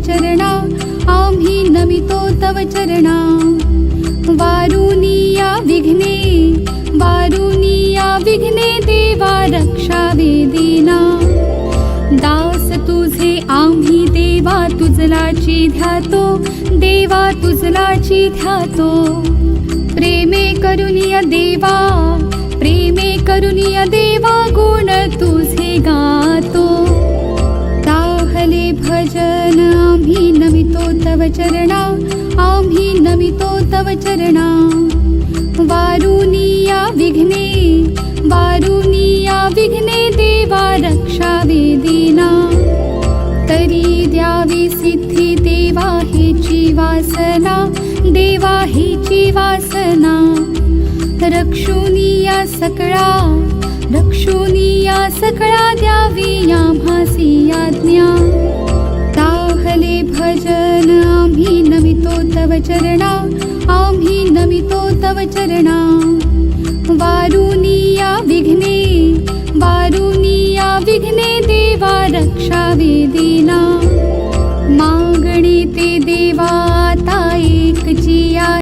चरणा आम्ही नमितो तव चरणा वारुनिया विघ्ने देवा रक्षावे दीना दास तुझे आम्ही देवा तुझलाची ध्यातो देवा तुझलाची ध्यातो प्रेमे करुनिया देवा गुण तुझे गातो ताहले भजन आम्ही नमितो तव चरणा आम्ही नमितो तव चरणा वारुनिया विघ्ने देवा रक्षावे दीना तरी द्यावी सिद्धी देवा हेची वासना रक्षुनिया सकळा द्यावी आम्हासी आज्ञा ताहले भजन आम्ही नमितो तव चरणा आम्ही नमितो तव चरणा वारुनिया विघ्ने देवा रक्षावे दीना मागणे ते देवा